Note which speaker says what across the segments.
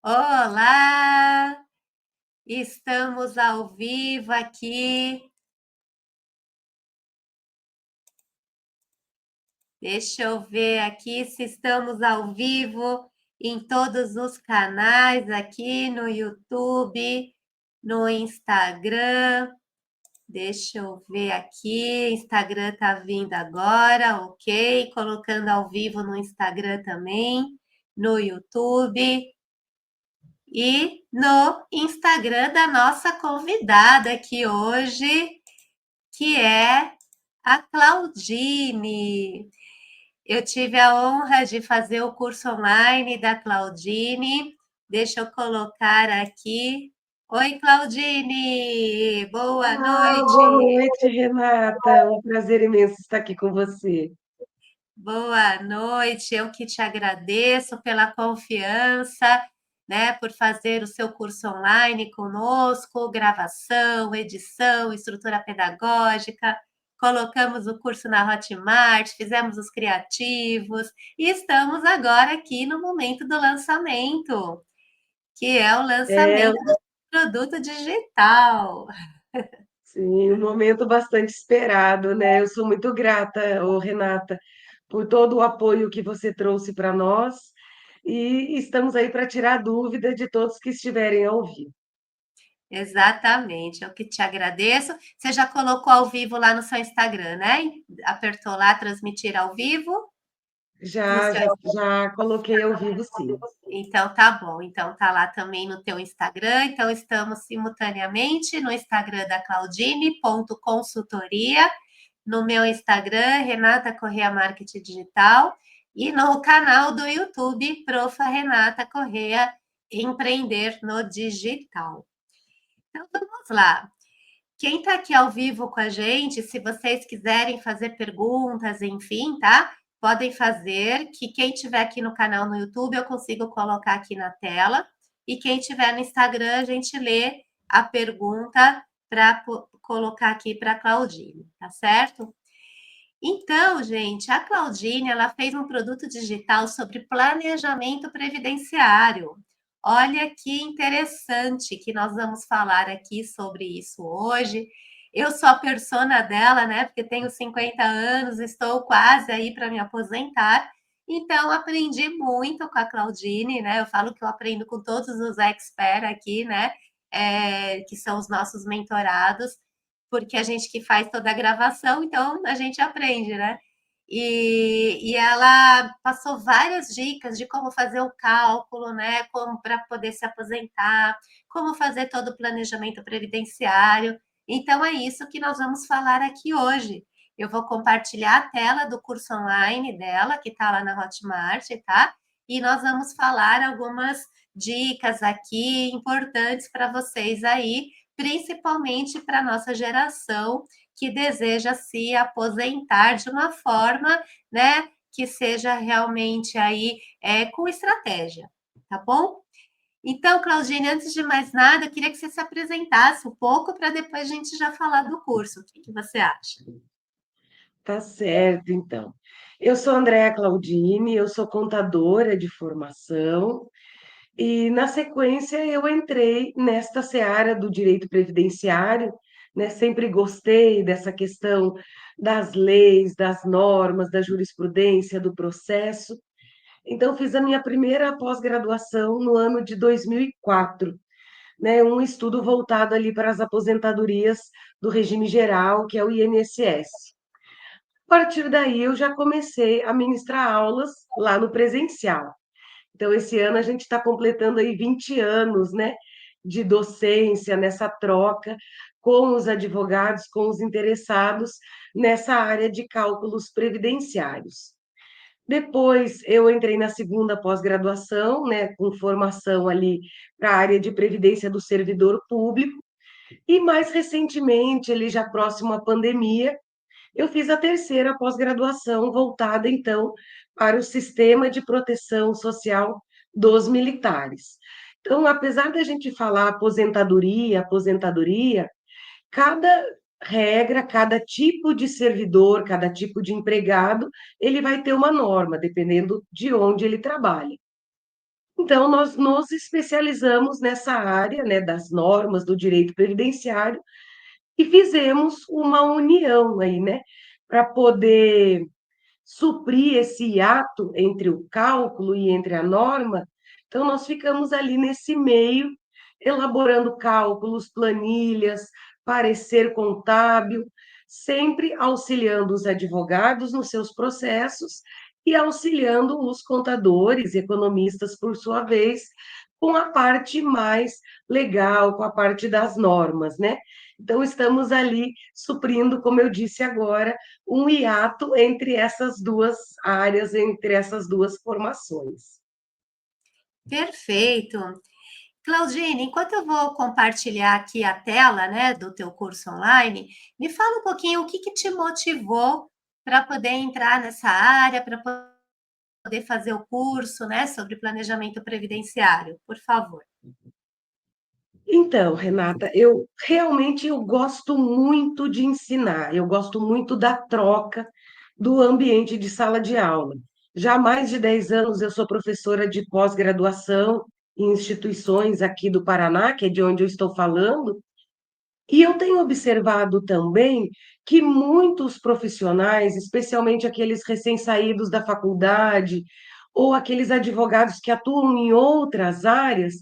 Speaker 1: Olá! Estamos ao vivo aqui. Deixa eu ver aqui se estamos ao vivo em todos os canais aqui no YouTube, no Instagram. Deixa eu ver aqui. Instagram tá vindo agora, ok. Colocando ao vivo no Instagram também, no YouTube. E no Instagram da nossa convidada aqui hoje, que é a Claudine. Eu tive a honra de fazer o curso online da Claudine. Deixa eu colocar aqui. Oi, Claudine! Boa
Speaker 2: Ah, boa
Speaker 1: noite!
Speaker 2: noite, Renata. Um prazer imenso estar aqui com você.
Speaker 1: Boa noite, eu que te agradeço pela confiança, né, por fazer o seu curso online conosco, gravação, edição, estrutura pedagógica. Colocamos o curso na Hotmart, fizemos os criativos e estamos agora aqui no momento do lançamento, que é o
Speaker 2: É,
Speaker 1: lançamento do produto digital.
Speaker 2: sim, um momento bastante esperado, né? Eu sou muito grata, Renata, por todo o apoio que você trouxe para nós e estamos aí para tirar dúvida de todos que estiverem a ouvir.
Speaker 1: Exatamente, eu que te agradeço. Você já colocou ao vivo lá no seu Instagram, né? Apertou lá transmitir ao vivo no
Speaker 2: Já,
Speaker 1: seu.
Speaker 2: já, já coloquei ao vivo, sim.
Speaker 1: Então tá bom. Então tá lá também no teu Instagram. Então estamos simultaneamente no Instagram da Claudine.consultoria, no meu Instagram, Renata Correia Marketing Digital, e no canal do YouTube, Profa Renata Correia Empreender no Digital. Então vamos lá. Quem está aqui ao vivo com a gente, se vocês quiserem fazer perguntas, enfim, tá? Podem fazer, que quem tiver aqui no canal no YouTube eu consigo colocar aqui na tela. E quem tiver no Instagram, a gente lê a pergunta para colocar aqui para a Claudine, tá certo? Então, gente, a Claudine, ela fez um produto digital sobre planejamento previdenciário. Olha que interessante que nós vamos falar aqui sobre isso hoje. Eu sou a persona dela, né? Porque tenho 50 anos, estou quase aí para me aposentar. Então, aprendi muito com a Claudine, né? Eu falo que eu aprendo com todos os experts aqui, né? Que são os nossos mentorados porque a gente que faz toda a gravação, então a gente aprende, né? E ela passou várias dicas de como fazer o cálculo, né? Como para poder se aposentar, como fazer todo o planejamento previdenciário. Então é isso que nós vamos falar aqui hoje. Eu vou compartilhar a tela do curso online dela, que está lá na Hotmart, tá? E nós vamos falar algumas dicas aqui importantes para vocês aí principalmente para a nossa geração que deseja se aposentar de uma forma, né, que seja realmente aí com estratégia, tá bom? Então, Claudine, antes de mais nada, eu queria que você se apresentasse um pouco para depois a gente já falar do curso. O que, que você acha?
Speaker 2: Tá certo, então. Eu sou Andréa Claudine, eu sou contadora de formação. E, na sequência, eu entrei nesta seara do direito previdenciário, né? Sempre gostei dessa questão das leis, das normas, da jurisprudência, do processo. Então, fiz a minha primeira pós-graduação no ano de 2004, né? Um estudo voltado ali para as aposentadorias do regime geral, que é o INSS. A partir daí, eu já comecei a ministrar aulas lá no presencial. Então, esse ano a gente está completando aí 20 anos, né, de docência, nessa troca com os advogados, com os interessados nessa área de cálculos previdenciários. Depois, eu entrei na segunda pós-graduação, né, com formação ali para a área de previdência do servidor público, e mais recentemente, ali já próximo à pandemia, eu fiz a terceira pós-graduação, voltada então para o sistema de proteção social dos militares. Então, apesar da gente falar aposentadoria, aposentadoria, cada regra, cada tipo de servidor, cada tipo de empregado, ele vai ter uma norma, dependendo de onde ele trabalha. Então, nós nos especializamos nessa área, né, das normas do direito previdenciário e fizemos uma união aí, né, para poder suprir esse hiato entre o cálculo e entre a norma. Então, nós ficamos ali nesse meio, elaborando cálculos, planilhas, parecer contábil, sempre auxiliando os advogados nos seus processos e auxiliando os contadores e economistas, por sua vez, com a parte mais legal, com a parte das normas, né? Então, estamos ali suprindo, como eu disse agora, um hiato entre essas duas áreas, entre essas duas formações.
Speaker 1: Perfeito. Claudine, enquanto eu vou compartilhar aqui a tela, né, do teu curso online, me fala um pouquinho o que que te motivou para poder entrar nessa área, para poder fazer o curso, né, sobre planejamento previdenciário, por favor.
Speaker 2: Então, Renata, eu realmente eu gosto muito de ensinar, eu gosto muito da troca do ambiente de sala de aula. Já há mais de 10 anos eu sou professora de pós-graduação em instituições aqui do Paraná, que é de onde eu estou falando, e eu tenho observado também que muitos profissionais, especialmente aqueles recém-saídos da faculdade, ou aqueles advogados que atuam em outras áreas,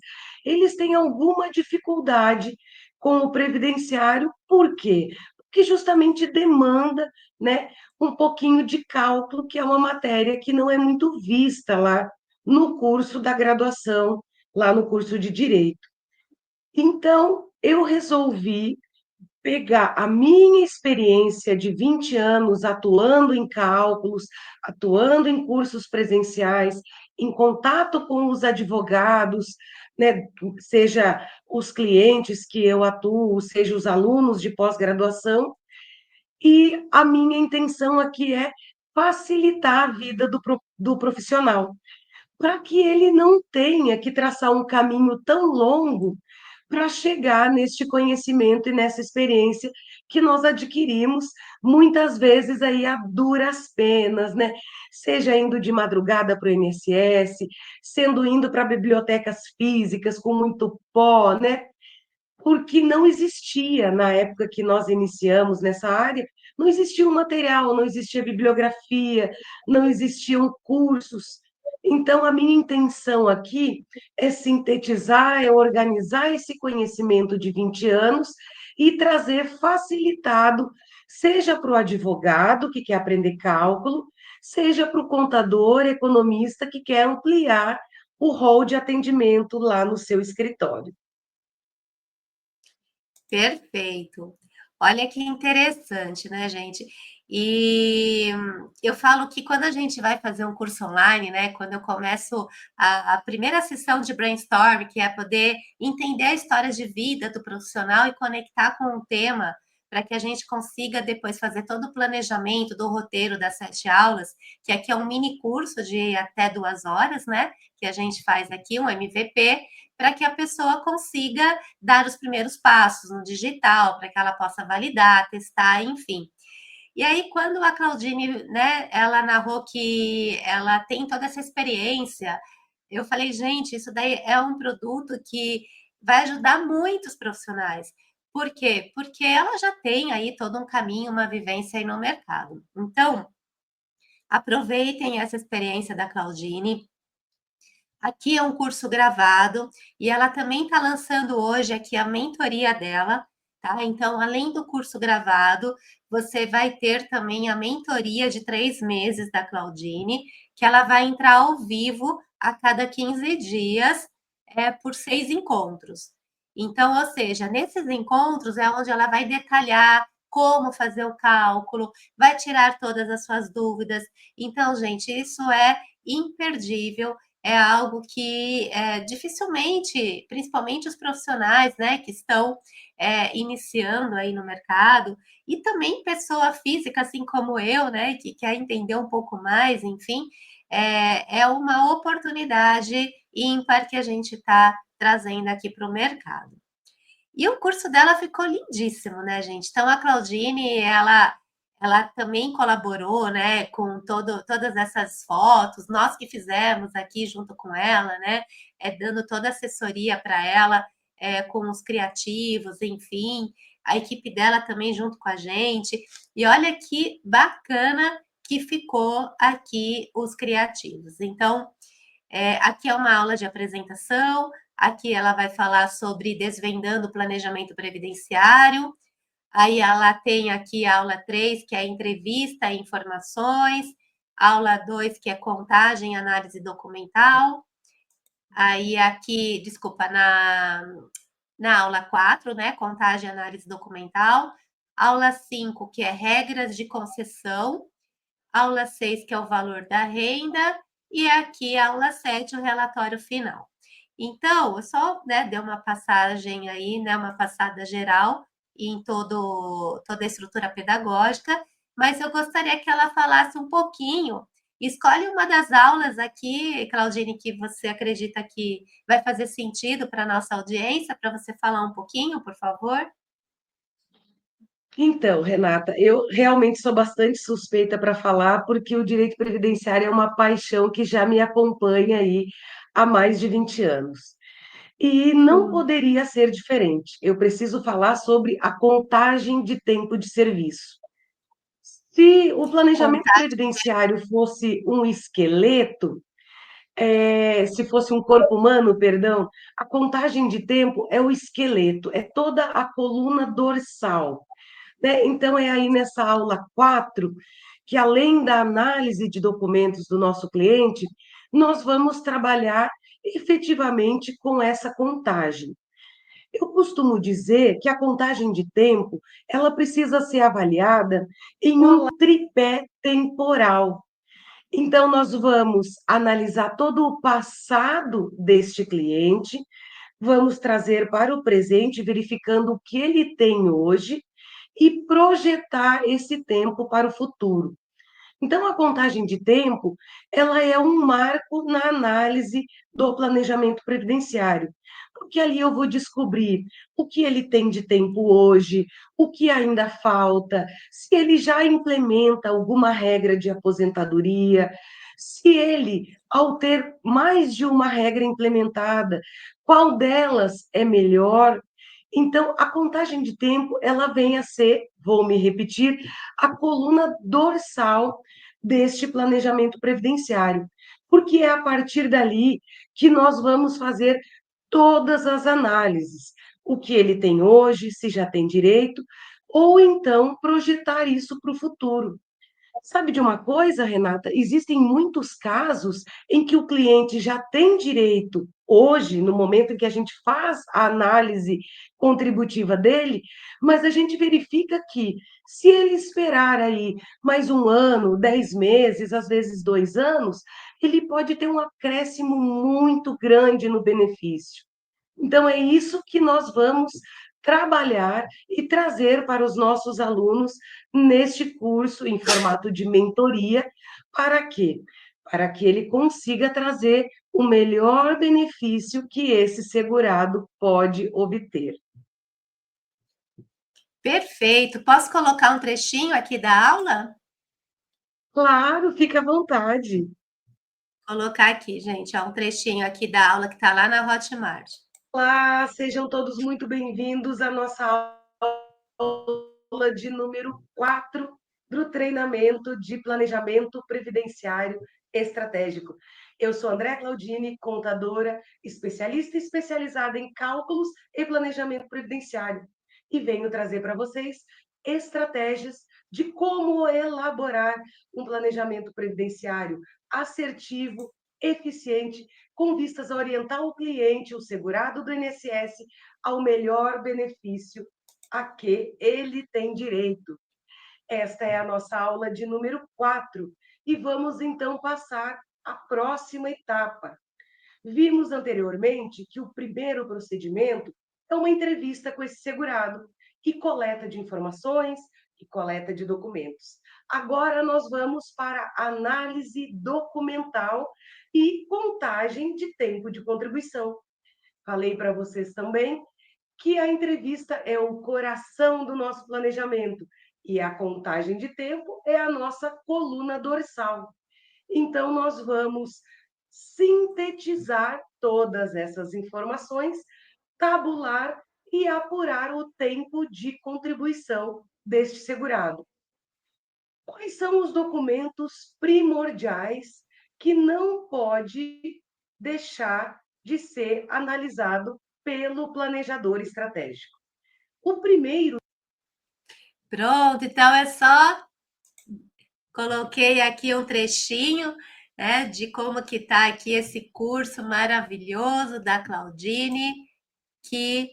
Speaker 2: eles têm alguma dificuldade com o previdenciário. Por quê? Porque justamente demanda, né, um pouquinho de cálculo, que é uma matéria que não é muito vista lá no curso da graduação, lá no curso de Direito. Então, eu resolvi pegar a minha experiência de 20 anos atuando em cálculos, atuando em cursos presenciais, em contato com os advogados, né, seja os clientes que eu atuo, seja os alunos de pós-graduação, e a minha intenção aqui é facilitar a vida do profissional para que ele não tenha que traçar um caminho tão longo para chegar neste conhecimento e nessa experiência que nós adquirimos muitas vezes aí a duras penas, né? Seja indo de madrugada para o INSS, sendo indo para bibliotecas físicas com muito pó, né? Porque não existia, na época que nós iniciamos nessa área, não existia um material, não existia bibliografia, não existiam cursos. Então, a minha intenção aqui é sintetizar, é organizar esse conhecimento de 20 anos e trazer facilitado, seja para o advogado que quer aprender cálculo, seja para o contador, economista que quer ampliar o rol de atendimento lá no seu escritório.
Speaker 1: Perfeito. Olha que interessante, né, gente? E eu falo que quando a gente vai fazer um curso online, né, quando eu começo a primeira sessão de brainstorm, que é poder entender a história de vida do profissional e conectar com o tema, para que a gente consiga depois fazer todo o planejamento do roteiro das 7 aulas, que aqui é um mini curso de até 2 horas, né, que a gente faz aqui, um MVP, para que a pessoa consiga dar os primeiros passos no digital, para que ela possa validar, testar, enfim. E aí, quando a Claudine, né, ela narrou que ela tem toda essa experiência, eu falei, gente, isso daí é um produto que vai ajudar muitos profissionais. Por quê? Porque ela já tem aí todo um caminho, uma vivência aí no mercado. Então, aproveitem essa experiência da Claudine. Aqui é um curso gravado e ela também está lançando hoje aqui a mentoria dela, tá? Então, além do curso gravado, você vai ter também a mentoria de 3 meses da Claudine, que ela vai entrar ao vivo a cada 15 dias, por 6 encontros. Então, ou seja, nesses encontros é onde ela vai detalhar como fazer o cálculo, vai tirar todas as suas dúvidas. Então, gente, isso é imperdível, é algo que dificilmente, principalmente os profissionais, né, que estão iniciando aí no mercado, e também pessoa física, assim como eu, né, que quer entender um pouco mais, enfim, é uma oportunidade ímpar que a gente está trazendo aqui para o mercado. E o curso dela ficou lindíssimo, né, gente? Então, a Claudine, ela também colaborou, né, com todas essas fotos, nós que fizemos aqui junto com ela, né, dando toda a assessoria para ela, com os criativos, enfim, a equipe dela também junto com a gente. E olha que bacana que ficou aqui os criativos. Então, aqui é uma aula de apresentação, aqui ela vai falar sobre desvendando o planejamento previdenciário. Aí ela tem aqui a aula 3, que é entrevista e informações, aula 2, que é contagem e análise documental. Aí aqui, desculpa, na aula 4, né, contagem e análise documental. Aula 5, que é regras de concessão. Aula 6, que é o valor da renda. E aqui, aula 7, o relatório final. Então, eu só, né, dei uma passagem aí, né, uma passada geral em toda a estrutura pedagógica, mas eu gostaria que ela falasse um pouquinho. Escolhe uma das aulas aqui, Claudine, que você acredita que vai fazer sentido para a nossa audiência, para você falar um pouquinho, por favor.
Speaker 2: Então, Renata, eu realmente sou bastante suspeita para falar, porque o direito previdenciário é uma paixão que já me acompanha aí há mais de 20 anos. E não
Speaker 1: Sim.
Speaker 2: poderia ser diferente. Eu preciso falar sobre a contagem de tempo de serviço. Se o planejamento
Speaker 1: Contar.
Speaker 2: previdenciário fosse um esqueleto, se fosse um corpo humano, perdão, a contagem de tempo é o esqueleto, é toda a coluna dorsal, né? Então, é aí nessa aula 4 que, além da análise de documentos do nosso cliente, nós vamos trabalhar efetivamente com essa contagem. Eu costumo dizer que a contagem de tempo, ela precisa ser avaliada em um tripé temporal. Então, nós vamos analisar todo o passado deste cliente, vamos trazer para o presente, verificando o que ele tem hoje e projetar esse tempo para o futuro. Então, a contagem de tempo, ela é um marco na análise do planejamento previdenciário, porque ali eu vou descobrir o que ele tem de tempo hoje, o que ainda falta, se ele já implementa alguma regra de aposentadoria, se ele, ao ter mais de uma regra implementada, qual delas é melhor. Então, a contagem de tempo, ela vem a ser, vou me repetir, a coluna dorsal deste planejamento previdenciário, porque é a partir dali que nós vamos fazer todas as análises, o que ele tem hoje, se já tem direito, ou então projetar isso para o futuro. Sabe de uma coisa, Renata? Existem muitos casos em que o cliente já tem direito, hoje, no momento em que a gente faz a análise contributiva dele, mas a gente verifica que, se ele esperar aí mais um ano, 10 meses, às vezes 2 anos, ele pode ter um acréscimo muito grande no benefício. Então, é isso que nós vamos trabalhar e trazer para os nossos alunos neste curso em formato de mentoria. Para quê? Para que ele consiga trazer o melhor benefício que esse segurado pode obter.
Speaker 1: Perfeito. Posso colocar um trechinho aqui da aula?
Speaker 2: Claro, fica à vontade.
Speaker 1: Colocar aqui, gente, ó, um trechinho aqui da aula que está lá na Hotmart.
Speaker 2: Olá, sejam todos muito bem-vindos à nossa aula de número 4 do treinamento de planejamento previdenciário estratégico. Eu sou André Claudine, contadora, especialista especializada em cálculos e planejamento previdenciário, e venho trazer para vocês estratégias de como elaborar um planejamento previdenciário assertivo, eficiente, com vistas a orientar o cliente, o segurado do INSS, ao melhor benefício a que ele tem direito. Esta é a nossa aula de número 4 e vamos então passar à próxima etapa. Vimos anteriormente que o primeiro procedimento é uma entrevista com esse segurado e coleta de informações e coleta de documentos. Agora nós vamos para análise documental e contagem de tempo de contribuição. Falei para vocês também que a entrevista é o coração do nosso planejamento. E a contagem de tempo é a nossa coluna dorsal. Então, nós vamos sintetizar todas essas informações, tabular e apurar o tempo de contribuição deste segurado. Quais são os documentos primordiais que não pode deixar de ser analisado pelo planejador estratégico? O primeiro.
Speaker 1: Pronto, então é só coloquei aqui um trechinho, né, de como que está aqui esse curso maravilhoso da Claudine, que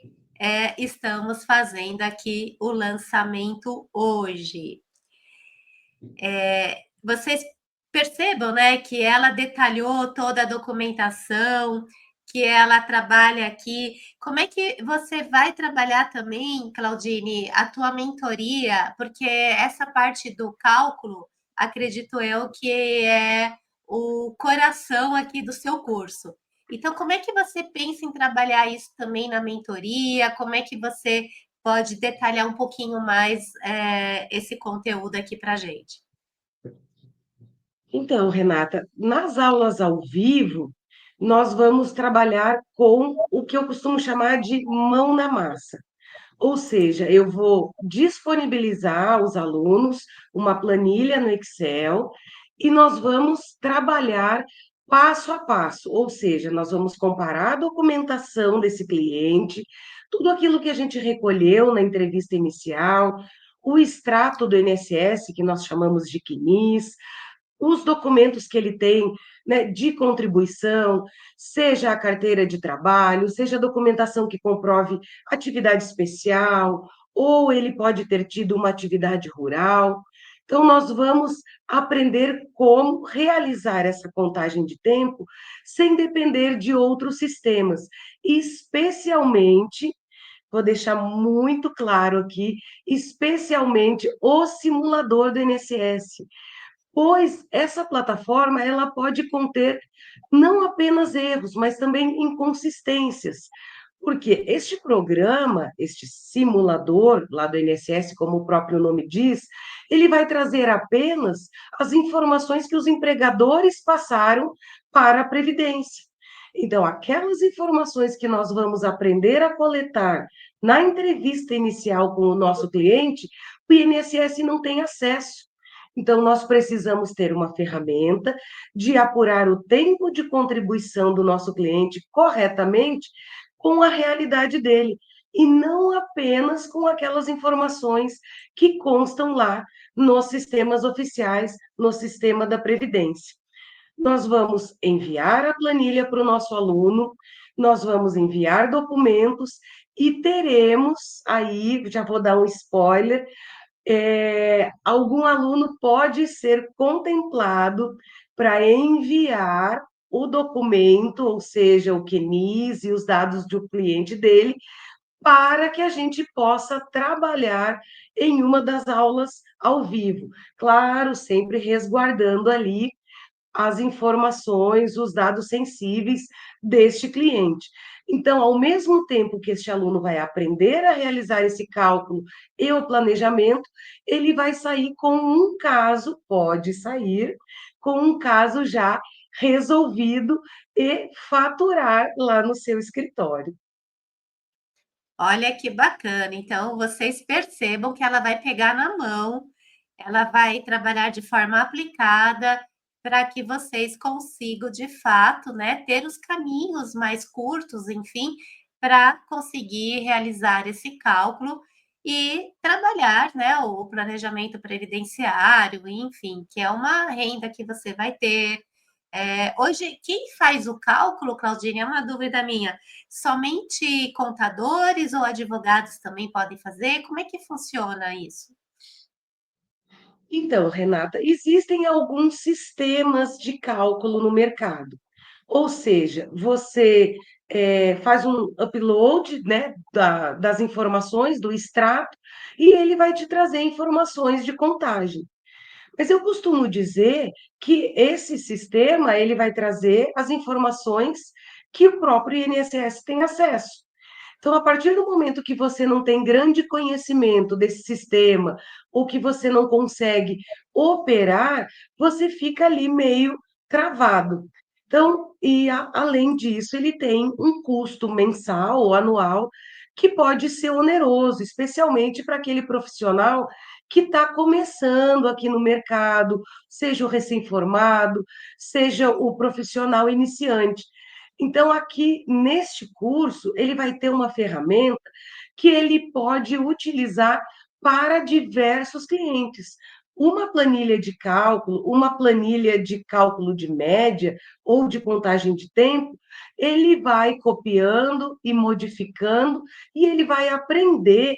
Speaker 1: estamos fazendo aqui o lançamento hoje. Vocês percebam, né, que ela detalhou toda a documentação, que ela trabalha aqui. Como é que você vai trabalhar também, Claudine, a tua mentoria? Porque essa parte do cálculo, acredito eu, que é o coração aqui do seu curso. Então, como é que você pensa em trabalhar isso também na mentoria? Como é que você pode detalhar um pouquinho mais esse conteúdo aqui para a gente?
Speaker 2: Então, Renata, nas aulas ao vivo, nós vamos trabalhar com o que eu costumo chamar de mão na massa. Ou seja, eu vou disponibilizar aos alunos uma planilha no Excel e nós vamos trabalhar passo a passo. Ou seja, nós vamos comparar a documentação desse cliente, tudo aquilo que a gente recolheu na entrevista inicial, o extrato do INSS, que nós chamamos de CNIS, os documentos que ele tem, né, de contribuição, seja a carteira de trabalho, seja a documentação que comprove atividade especial, ou ele pode ter tido uma atividade rural. Então, nós vamos aprender como realizar essa contagem de tempo sem depender de outros sistemas, especialmente, vou deixar muito claro aqui, especialmente o simulador do INSS, pois essa plataforma ela pode conter não apenas erros, mas também inconsistências. Porque este programa, este simulador lá do INSS, como o próprio nome diz, ele vai trazer apenas as informações que os empregadores passaram para a Previdência. Então, aquelas informações que nós vamos aprender a coletar na entrevista inicial com o nosso cliente, o INSS não tem acesso. Então, nós precisamos ter uma ferramenta de apurar o tempo de contribuição do nosso cliente corretamente com a realidade dele, e não apenas com aquelas informações que constam lá nos sistemas oficiais, no sistema da Previdência. Nós vamos enviar a planilha para o nosso aluno, nós vamos enviar documentos e teremos aí, já vou dar um spoiler, algum aluno pode ser contemplado para enviar o documento, ou seja, o QNIS e os dados do cliente dele, para que a gente possa trabalhar em uma das aulas ao vivo. Claro, sempre resguardando ali as informações, os dados sensíveis deste cliente. Então, ao mesmo tempo que este aluno vai aprender a realizar esse cálculo e o planejamento, ele vai sair com um caso, pode sair com um caso já resolvido e faturar lá no seu escritório.
Speaker 1: Olha que bacana. Então, vocês percebam que ela vai pegar na mão, ela vai trabalhar de forma aplicada para que vocês consigam, de fato, né, ter os caminhos mais curtos, enfim, para conseguir realizar esse cálculo e trabalhar, né, o planejamento previdenciário, enfim, que é uma renda que você vai ter. Hoje, quem faz o cálculo, Claudine, é uma dúvida minha. Somente contadores ou advogados também podem fazer? Como é que funciona isso?
Speaker 2: Então, Renata, existem alguns sistemas de cálculo no mercado. Ou seja, você faz um upload, né, das informações, do extrato, e ele vai te trazer informações de contagem. Mas eu costumo dizer que esse sistema ele vai trazer as informações que o próprio INSS tem acesso. Então, a partir do momento que você não tem grande conhecimento desse sistema, ou que você não consegue operar, você fica ali meio travado. Então, além disso, ele tem um custo mensal ou anual que pode ser oneroso, especialmente para aquele profissional que está começando aqui no mercado, seja o recém-formado, seja o profissional iniciante. Então, aqui neste curso, ele vai ter uma ferramenta que ele pode utilizar para diversos clientes. Uma planilha de cálculo de média ou de contagem de tempo, ele vai copiando e modificando e ele vai aprender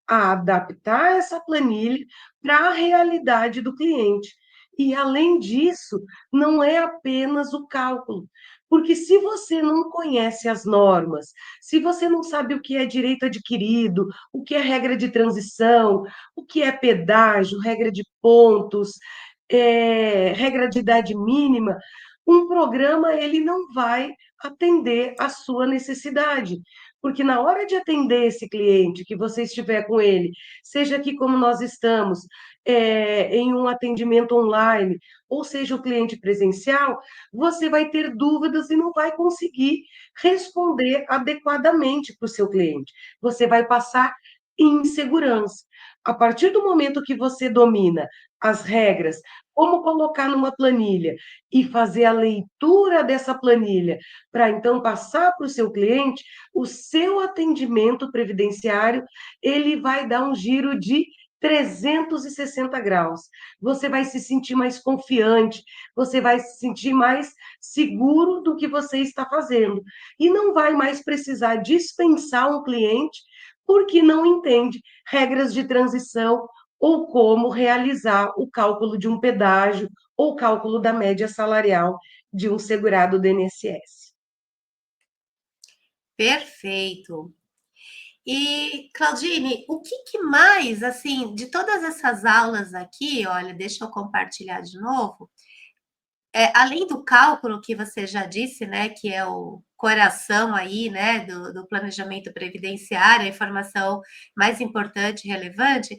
Speaker 2: a adaptar essa planilha para a realidade do cliente. E, além disso, não é apenas o cálculo, porque se você não conhece as normas, se você não sabe o que é direito adquirido, o que é regra de transição, o que é pedágio, regra de pontos, regra de idade mínima, um programa ele não vai atender a sua necessidade. Porque na hora de atender esse cliente, que você estiver com ele, seja aqui como nós estamos, em um atendimento online, ou seja, o cliente presencial, você vai ter dúvidas e não vai conseguir responder adequadamente para o seu cliente. Você vai passar insegurança. A partir do momento que você domina as regras, como colocar numa planilha e fazer a leitura dessa planilha para então passar para o seu cliente, o seu atendimento previdenciário, ele vai dar um giro de 360 graus. Você vai se sentir mais confiante, você vai se sentir mais seguro do que você está fazendo. E não vai mais precisar dispensar um cliente porque não entende regras de transição ou como realizar o cálculo de um pedágio ou cálculo da média salarial de um segurado do INSS.
Speaker 1: Perfeito. E, Claudine, o que, que mais, assim, de todas essas aulas aqui, olha, deixa eu compartilhar de novo, além do cálculo que você já disse, né, que é o coração aí, né, do planejamento previdenciário, a informação mais importante e relevante,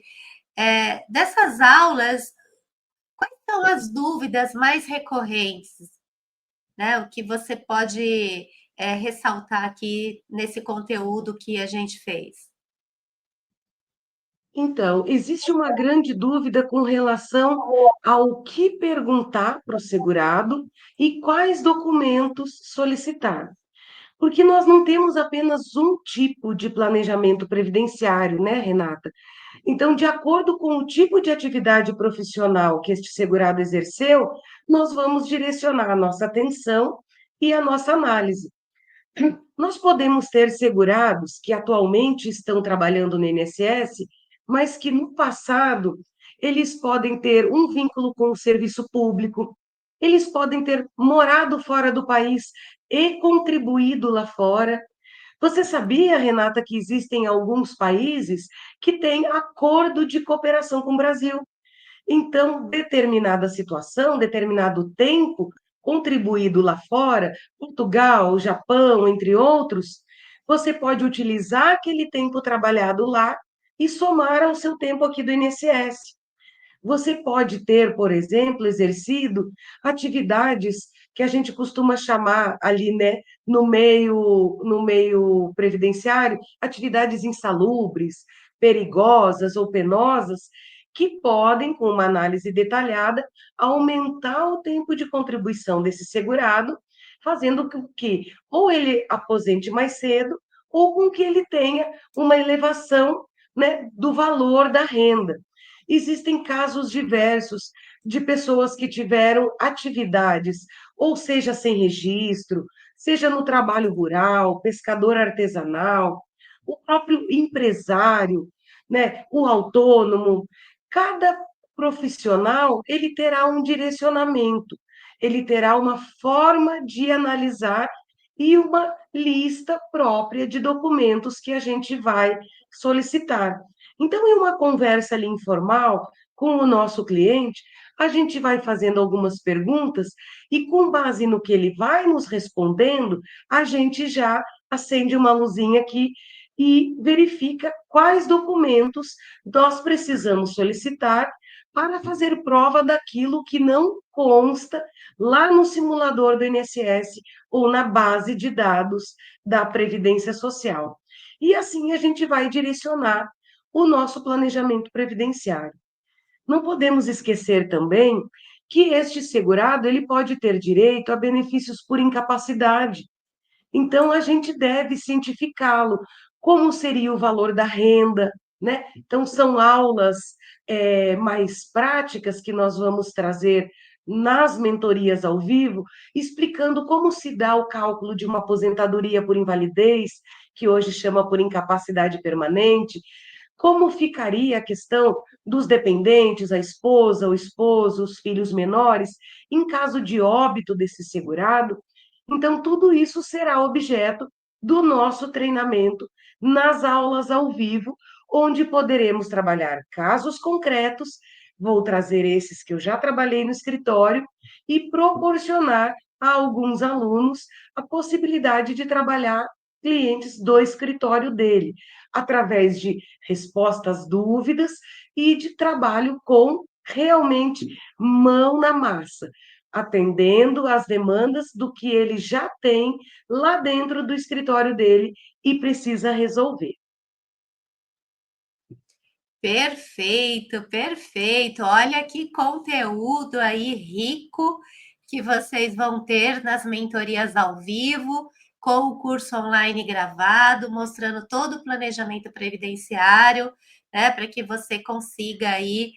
Speaker 1: dessas aulas, quais são as dúvidas mais recorrentes, né, o que você pode ressaltar aqui nesse conteúdo que a gente fez?
Speaker 2: Então, existe uma grande dúvida com relação ao que perguntar para o segurado e quais documentos solicitar. Porque nós não temos apenas um tipo de planejamento previdenciário, né, Renata? Então, de acordo com o tipo de atividade profissional que este segurado exerceu, nós vamos direcionar a nossa atenção e a nossa análise. Nós podemos ter segurados que atualmente estão trabalhando no INSS, mas que no passado eles podem ter um vínculo com o serviço público, eles podem ter morado fora do país e contribuído lá fora. Você sabia, Renata, que existem alguns países que têm acordo de cooperação com o Brasil? Então, determinada situação, determinado tempo contribuído lá fora, Portugal, Japão, entre outros, você pode utilizar aquele tempo trabalhado lá e somar ao seu tempo aqui do INSS. Você pode ter, por exemplo, exercido atividades que a gente costuma chamar ali, né, no meio previdenciário, atividades insalubres, perigosas ou penosas, que podem, com uma análise detalhada, aumentar o tempo de contribuição desse segurado, fazendo com que ou ele aposente mais cedo, ou com que ele tenha uma elevação, né, do valor da renda. Existem casos diversos de pessoas que tiveram atividades, ou seja, sem registro, seja no trabalho rural, pescador artesanal, o próprio empresário, né, o autônomo. Cada profissional, ele terá um direcionamento, ele terá uma forma de analisar e uma lista própria de documentos que a gente vai solicitar. Então, em uma conversa ali informal com o nosso cliente, a gente vai fazendo algumas perguntas e, com base no que ele vai nos respondendo, a gente já acende uma luzinha que e verifica quais documentos nós precisamos solicitar para fazer prova daquilo que não consta lá no simulador do INSS ou na base de dados da Previdência Social. E assim a gente vai direcionar o nosso planejamento previdenciário. Não podemos esquecer também que este segurado ele pode ter direito a benefícios por incapacidade. Então, a gente deve cientificá-lo. Como seria o valor da renda, né? Então, são aulas mais práticas que nós vamos trazer nas mentorias ao vivo, explicando como se dá o cálculo de uma aposentadoria por invalidez, que hoje chama por incapacidade permanente, como ficaria a questão dos dependentes, a esposa, o esposo, os filhos menores, em caso de óbito desse segurado? Então, tudo isso será objeto do nosso treinamento nas aulas ao vivo, onde poderemos trabalhar casos concretos. Vou trazer esses que eu já trabalhei no escritório e proporcionar a alguns alunos a possibilidade de trabalhar clientes do escritório dele, através de respostas às dúvidas e de trabalho com realmente mão na massa, atendendo às demandas do que ele já tem lá dentro do escritório dele e precisa resolver.
Speaker 1: Perfeito, perfeito. Olha que conteúdo aí rico que vocês vão ter nas mentorias ao vivo, com o curso online gravado, mostrando todo o planejamento previdenciário, né, para que você consiga aí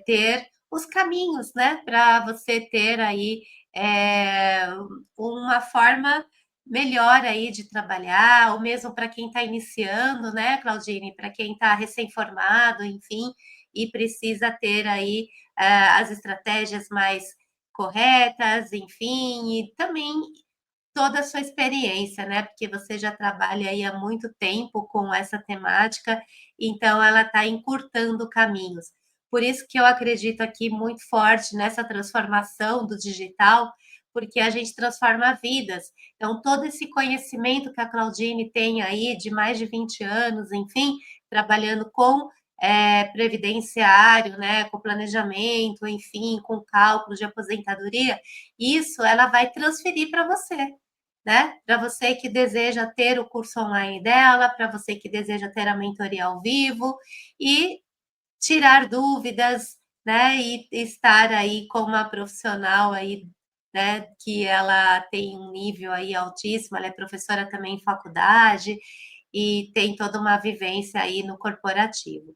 Speaker 1: ter os caminhos, né, para você ter aí uma forma melhor aí de trabalhar, ou mesmo para quem está iniciando, né, Claudine, para quem está recém-formado, enfim, e precisa ter aí as estratégias mais corretas, enfim, e também toda a sua experiência, né? Porque você já trabalha aí há muito tempo com essa temática, então ela está encurtando caminhos. Por isso que eu acredito aqui muito forte nessa transformação do digital, porque a gente transforma vidas. Então, todo esse conhecimento que a Claudine tem aí de mais de 20 anos, enfim, trabalhando com previdenciário, né, com planejamento, enfim, com cálculo de aposentadoria, isso ela vai transferir para você, né? Para você que deseja ter o curso online dela, para você que deseja ter a mentoria ao vivo e tirar dúvidas, né? E estar aí com uma profissional aí, né? Que ela tem um nível aí altíssimo, ela é professora também em faculdade e tem toda uma vivência aí no corporativo.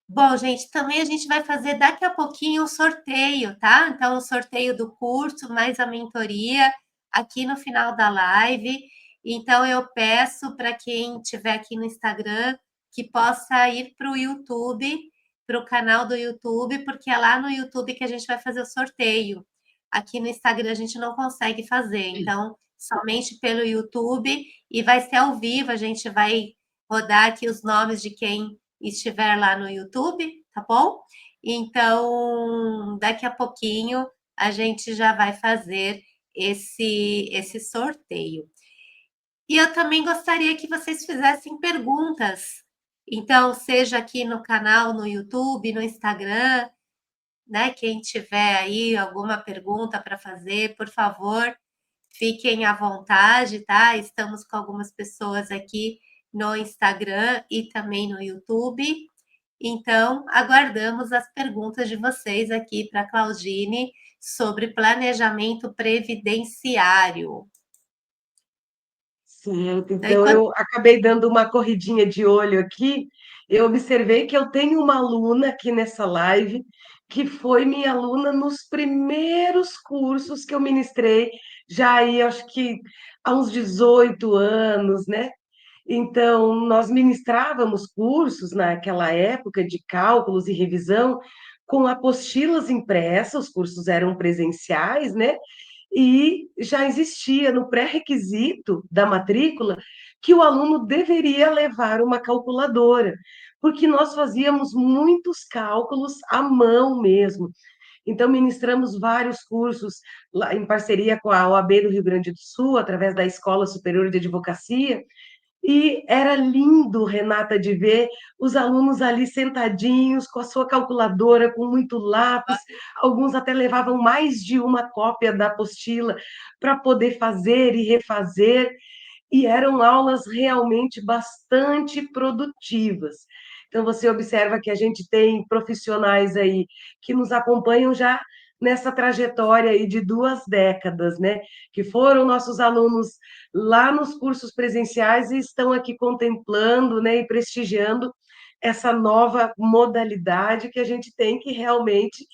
Speaker 1: Bom, gente, também a gente vai fazer daqui a pouquinho o sorteio, tá? Então, o sorteio do curso, mais a mentoria, aqui no final da live. Então, eu peço para quem estiver aqui no Instagram que possa ir para o YouTube, para o canal do YouTube, porque é lá no YouTube que a gente vai fazer o sorteio. Aqui no Instagram a gente não consegue fazer, então, somente pelo YouTube e vai ser ao vivo, a gente vai rodar aqui os nomes de quem estiver lá no YouTube, tá bom? Então, daqui a pouquinho a gente já vai fazer esse sorteio. E eu também gostaria que vocês fizessem perguntas. Então, seja aqui no canal, no YouTube, no Instagram, né? Quem tiver aí alguma pergunta para fazer, por favor, fiquem à vontade, tá? Estamos com algumas pessoas aqui no Instagram e também no YouTube. Então, aguardamos as perguntas de vocês aqui para a Claudine sobre planejamento previdenciário.
Speaker 2: Certo,
Speaker 1: Então,
Speaker 2: então eu acabei dando uma corridinha de olho aqui. Eu observei que eu tenho uma aluna aqui nessa live que foi minha aluna nos primeiros cursos que eu ministrei, já aí acho que há uns 18 anos, né? Então, nós ministrávamos cursos naquela época de cálculos e revisão com apostilas impressas, os cursos eram presenciais, né? E já existia no pré-requisito da matrícula que o aluno deveria levar uma calculadora, porque nós fazíamos muitos cálculos à mão mesmo. Então, ministramos vários cursos lá, em parceria com a OAB do Rio Grande do Sul, através da Escola Superior de Advocacia, E era lindo, Renata, de ver os alunos ali sentadinhos, com a sua calculadora, com muito lápis. Alguns até levavam mais de uma cópia da apostila para poder fazer e refazer. E eram aulas realmente bastante produtivas. Então, você observa que a gente tem profissionais aí que nos acompanham já nessa trajetória aí de 2 décadas, né? Que foram nossos alunos lá nos cursos presenciais e estão aqui contemplando, né, e prestigiando essa nova modalidade que a gente tem que realmente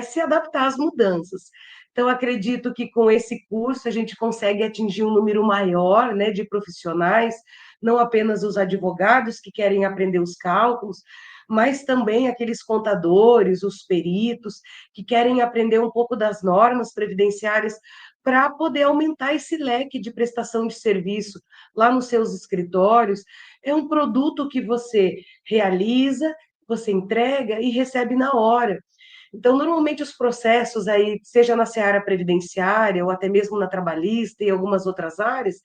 Speaker 2: se adaptar às mudanças. Então, acredito que com esse curso a gente consegue atingir um número maior, né, de profissionais, não apenas os advogados que querem aprender os cálculos, mas também aqueles contadores, os peritos, que querem aprender um pouco das normas previdenciárias para poder aumentar esse leque de prestação de serviço lá nos seus escritórios. É um produto que você realiza, você entrega e recebe na hora. Então, normalmente os processos aí, seja na seara previdenciária ou até mesmo na trabalhista e algumas outras áreas,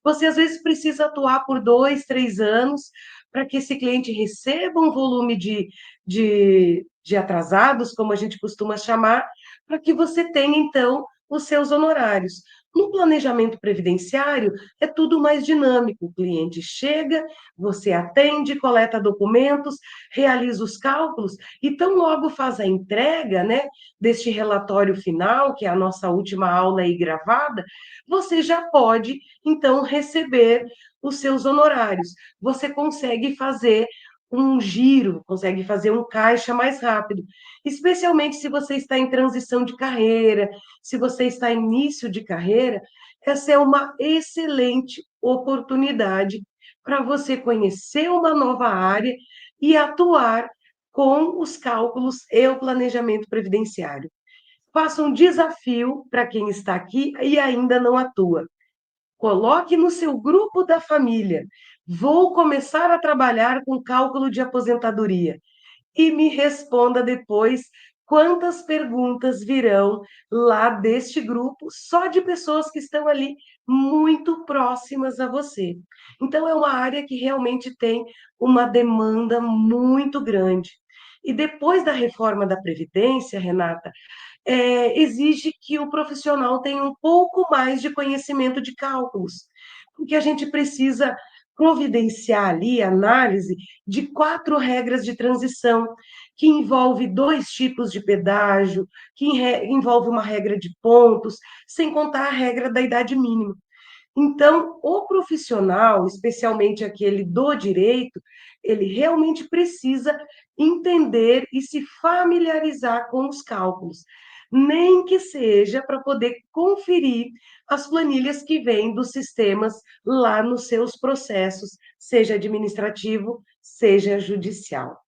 Speaker 2: você às vezes precisa atuar por 2, 3 anos para que esse cliente receba um volume de atrasados, como a gente costuma chamar, para que você tenha, então, os seus honorários. No planejamento previdenciário, é tudo mais dinâmico. O cliente chega, você atende, coleta documentos, realiza os cálculos e tão logo faz a entrega, né, deste relatório final, que é a nossa última aula aí gravada, você já pode, então, receber os seus honorários. Você consegue fazer um giro, consegue fazer um caixa mais rápido, especialmente se você está em transição de carreira, se você está em início de carreira, essa é uma excelente oportunidade para você conhecer uma nova área e atuar com os cálculos e o planejamento previdenciário. Faça um desafio para quem está aqui e ainda não atua. Coloque no seu grupo da família. Vou começar a trabalhar com cálculo de aposentadoria e me responda depois quantas perguntas virão lá deste grupo, só de pessoas que estão ali muito próximas a você. Então, é uma área que realmente tem uma demanda muito grande. E depois da reforma da Previdência, Renata, exige que o profissional tenha um pouco mais de conhecimento de cálculos, porque a gente precisa providenciar ali análise de 4 regras de transição, que envolve 2 tipos de pedágio, que envolve uma regra de pontos, sem contar a regra da idade mínima. Então, o profissional, especialmente aquele do direito, ele realmente precisa entender e se familiarizar com os cálculos, nem que seja para poder conferir as planilhas que vêm dos sistemas lá nos seus processos, seja administrativo, seja judicial.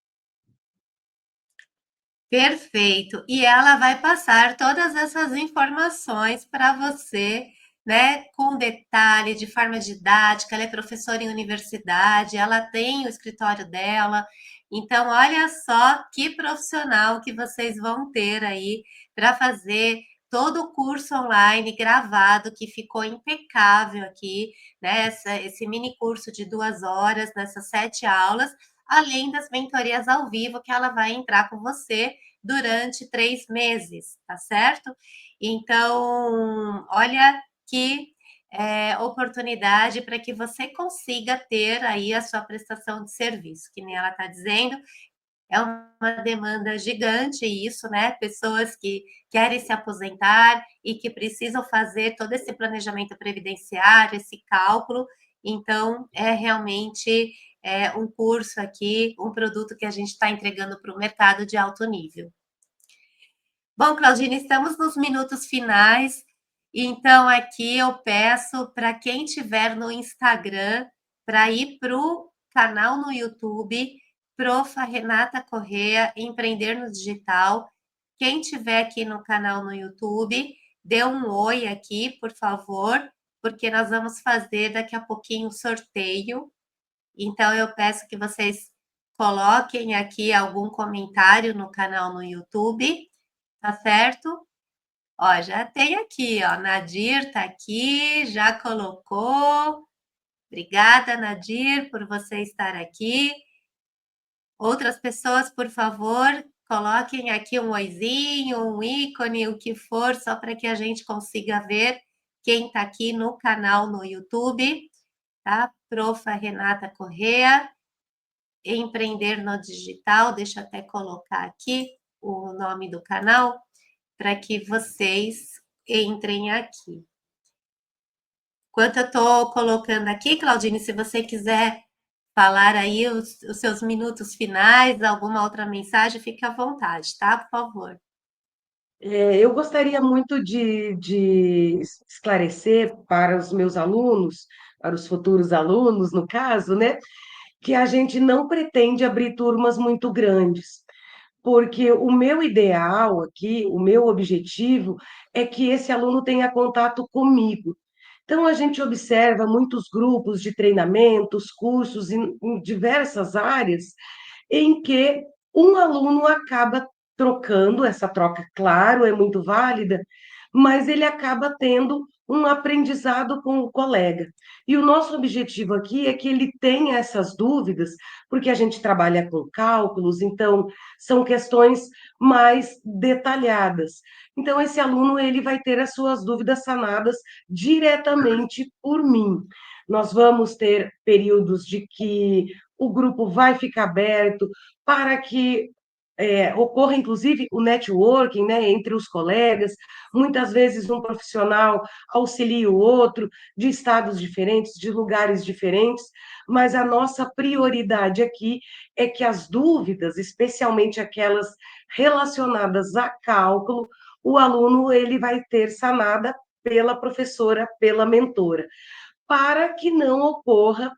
Speaker 1: Perfeito. E ela vai passar todas essas informações para você, né, com detalhe, de forma didática. Ela é professora em universidade, ela tem o escritório dela. Então, olha só que profissional que vocês vão ter aí para fazer todo o curso online gravado, que ficou impecável aqui, né? Esse mini curso de 2 horas, nessas 7 aulas, além das mentorias ao vivo que ela vai entrar com você durante 3 meses, tá certo? Então, olha que oportunidade para que você consiga ter aí a sua prestação de serviço, que nem ela está dizendo, é uma demanda gigante isso, né? Pessoas que querem se aposentar e que precisam fazer todo esse planejamento previdenciário, esse cálculo. Então, é realmente um curso aqui, um produto que a gente está entregando para o mercado de alto nível. Bom, Claudine, estamos nos minutos finais, então aqui eu peço para quem tiver no Instagram para ir para o canal no YouTube, Profa Renata Correa, Empreender no Digital. Quem tiver aqui no canal no YouTube, dê um oi aqui, por favor, porque nós vamos fazer daqui a pouquinho o sorteio. Então eu peço que vocês coloquem aqui algum comentário no canal no YouTube. Tá certo? Ó, já tem aqui, ó, Nadir tá aqui, já colocou. Obrigada, Nadir, por você estar aqui. Outras pessoas, por favor, coloquem aqui um oizinho, um ícone, o que for, só para que a gente consiga ver quem está aqui no canal no YouTube, tá? Profa Renata Correa, Empreender no Digital, deixa eu até colocar aqui o nome do canal, para que vocês entrem aqui. Enquanto eu estou colocando aqui, Claudine, se você quiser falar aí os seus minutos finais, alguma outra mensagem, fique à vontade, tá? Por favor.
Speaker 2: Eu gostaria muito de esclarecer para os meus alunos, para os futuros alunos, no caso, né, que a gente não pretende abrir turmas muito grandes, porque o meu ideal aqui, o meu objetivo é que esse aluno tenha contato comigo. Então, a gente observa muitos grupos de treinamentos, cursos em diversas áreas, em que um aluno acaba trocando, essa troca, claro, é muito válida, mas ele acaba tendo um aprendizado com o colega. E o nosso objetivo aqui é que ele tenha essas dúvidas, porque a gente trabalha com cálculos, então são questões mais detalhadas. Então esse aluno ele vai ter as suas dúvidas sanadas diretamente por mim. Nós vamos ter períodos de que o grupo vai ficar aberto para que ocorra, inclusive, o networking, né, entre os colegas. Muitas vezes um profissional auxilia o outro, de estados diferentes, de lugares diferentes, mas a nossa prioridade aqui é que as dúvidas, especialmente aquelas relacionadas a cálculo, o aluno ele vai ter sanada pela professora, pela mentora, para que não ocorra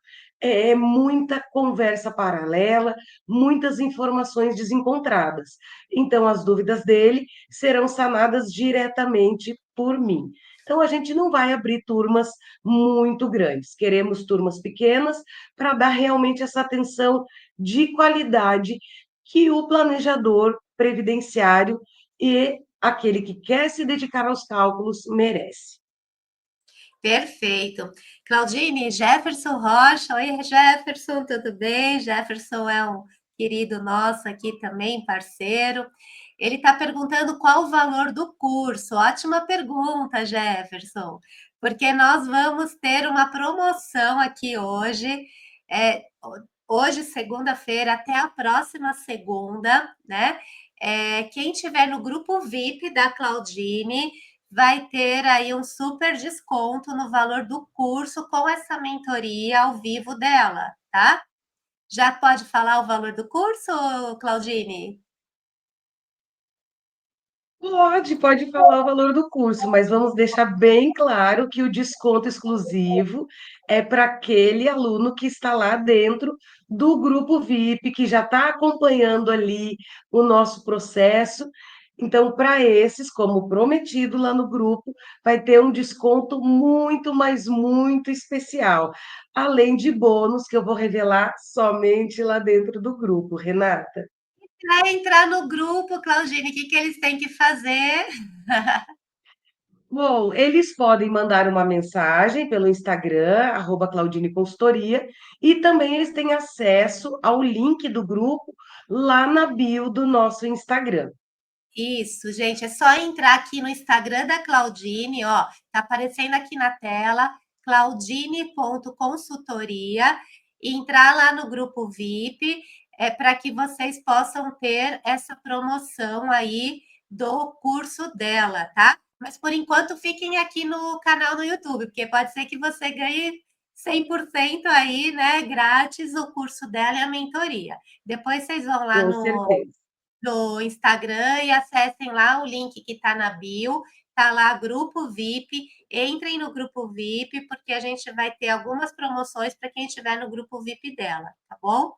Speaker 2: muita conversa paralela, muitas informações desencontradas. Então, as dúvidas dele serão sanadas diretamente por mim. Então, a gente não vai abrir turmas muito grandes, queremos turmas pequenas para dar realmente essa atenção de qualidade que o planejador previdenciário e aquele que quer se dedicar aos cálculos merece.
Speaker 1: Perfeito. Claudine, Jefferson Rocha. Oi, Jefferson, tudo bem? Jefferson é um querido nosso aqui também, parceiro. Ele está perguntando qual o valor do curso. Ótima pergunta, Jefferson, porque nós vamos ter uma promoção aqui hoje, hoje, segunda-feira, até a próxima segunda, né? Quem tiver no grupo VIP da Claudine vai ter aí um super desconto no valor do curso com essa mentoria ao vivo dela, tá? Já pode falar o valor do curso, Claudine?
Speaker 2: Pode falar o valor do curso, mas vamos deixar bem claro que o desconto exclusivo é para aquele aluno que está lá dentro do grupo VIP, que já está acompanhando ali o nosso processo. Então, para esses, como prometido lá no grupo, vai ter um desconto muito, mas muito especial, além de bônus que eu vou revelar somente lá dentro do grupo, Renata.
Speaker 1: Para entrar no grupo, Claudine, o que eles têm que fazer?
Speaker 2: Bom, eles podem mandar uma mensagem pelo Instagram, @Claudine Consultoria, e também eles têm acesso ao link do grupo lá na bio do nosso Instagram.
Speaker 1: Isso, gente, é só entrar aqui no Instagram da Claudine, ó, tá aparecendo aqui na tela, claudine.consultoria, e entrar lá no grupo VIP, para que vocês possam ter essa promoção aí do curso dela, tá? Mas por enquanto fiquem aqui no canal no YouTube, porque pode ser que você ganhe 100% aí, né, grátis o curso dela e a mentoria. Depois vocês vão lá
Speaker 2: Com
Speaker 1: no
Speaker 2: certeza.
Speaker 1: do Instagram e acessem lá o link que está na bio, tá lá grupo VIP, entrem no grupo VIP, porque a gente vai ter algumas promoções para quem estiver no grupo VIP dela, tá bom?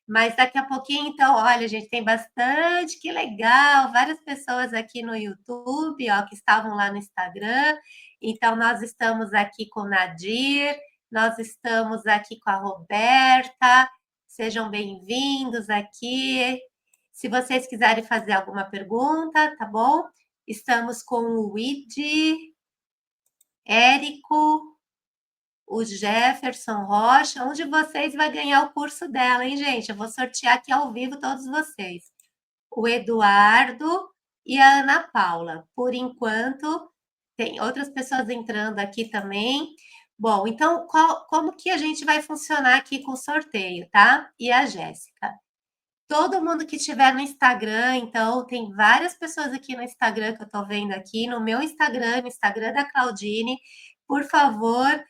Speaker 1: Mas daqui a pouquinho, então, olha, gente, tem bastante, que legal, várias pessoas aqui no YouTube, ó, que estavam lá no Instagram. Então, nós estamos aqui com o Nadir, nós estamos aqui com a Roberta, sejam bem-vindos aqui. Se vocês quiserem fazer alguma pergunta, tá bom? Estamos com o Luigi, Érico, o Jefferson Rocha. Um de vocês vai ganhar o curso dela, hein, gente? Eu vou sortear aqui ao vivo todos vocês. O Eduardo e a Ana Paula. Por enquanto, tem outras pessoas entrando aqui também. Bom, então, como que a gente vai funcionar aqui com o sorteio, tá? E a Jéssica. Todo mundo que estiver no Instagram, então, tem várias pessoas aqui no Instagram que eu estou vendo aqui, no meu Instagram, no Instagram da Claudine. Por favor,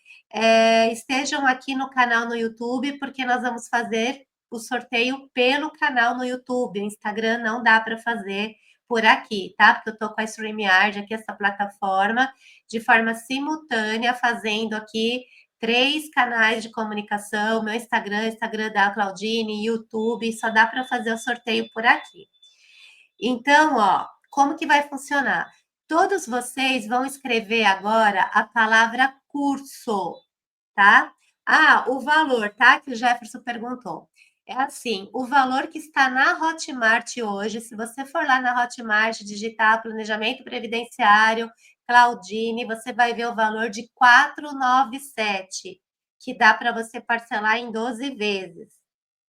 Speaker 1: estejam aqui no canal no YouTube, porque nós vamos fazer o sorteio pelo canal no YouTube. O Instagram não dá para fazer por aqui, tá? Porque eu estou com a StreamYard aqui, essa plataforma, de forma simultânea, fazendo aqui 3 canais de comunicação, meu Instagram, Instagram da Claudine, YouTube, só dá para fazer o sorteio por aqui. Então, ó, como que vai funcionar? Todos vocês vão escrever agora a palavra curso, tá? Ah, o valor, tá? Que o Jefferson perguntou. É assim, o valor que está na Hotmart hoje, se você for lá na Hotmart, digitar planejamento previdenciário, Claudine, você vai ver o valor de 497, que dá para você parcelar em 12 vezes.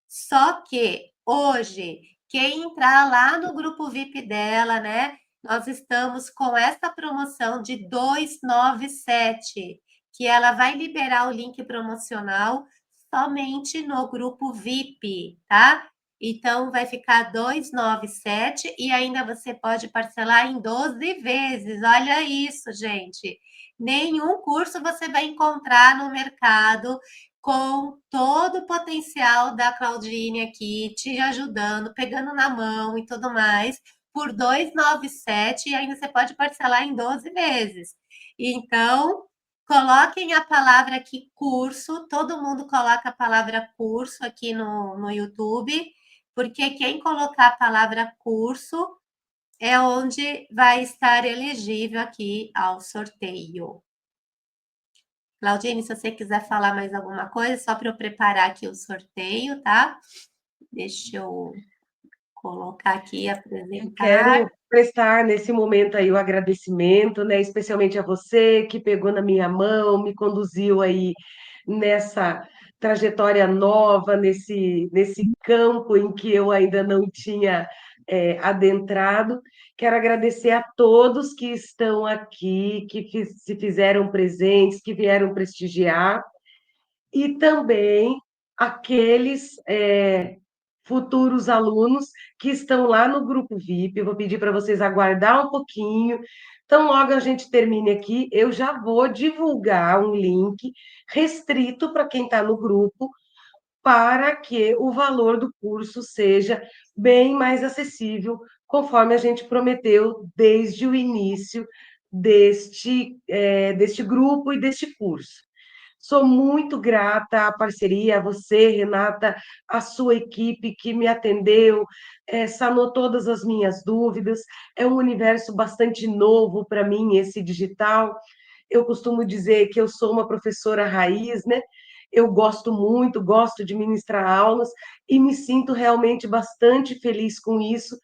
Speaker 1: Só que hoje, quem entrar lá no grupo VIP dela, né? Nós estamos com essa promoção de 297, que ela vai liberar o link promocional somente no grupo VIP, tá? Então vai ficar 297 e ainda você pode parcelar em 12 vezes. Olha isso, gente. Nenhum curso você vai encontrar no mercado com todo o potencial da Claudine aqui, te ajudando, pegando na mão e tudo mais, por 297 e ainda você pode parcelar em 12 vezes. Então, coloquem a palavra aqui curso, todo mundo coloca a palavra curso aqui no YouTube, porque quem colocar a palavra curso é onde vai estar elegível aqui ao sorteio. Claudine, se você quiser falar mais alguma coisa, só para eu preparar aqui o sorteio, tá? Deixa eu colocar aqui,
Speaker 2: Eu
Speaker 1: apresentar.
Speaker 2: quero prestar nesse momento aí o agradecimento, né, especialmente a você que pegou na minha mão, me conduziu aí nessa trajetória nova, nesse campo em que eu ainda não tinha adentrado. Quero agradecer a todos que estão aqui, se fizeram presentes, que vieram prestigiar, e também aqueles futuros alunos que estão lá no grupo VIP. Eu vou pedir para vocês aguardar um pouquinho. Então, logo a gente termine aqui, eu já vou divulgar um link restrito para quem está no grupo, para que o valor do curso seja bem mais acessível, conforme a gente prometeu desde o início deste grupo e deste curso. Sou muito grata à parceria, a você, Renata, a sua equipe que me atendeu, sanou todas as minhas dúvidas. É um universo bastante novo para mim, esse digital. Eu costumo dizer que eu sou uma professora raiz, né? Eu gosto muito, gosto de ministrar aulas e me sinto realmente bastante feliz com isso.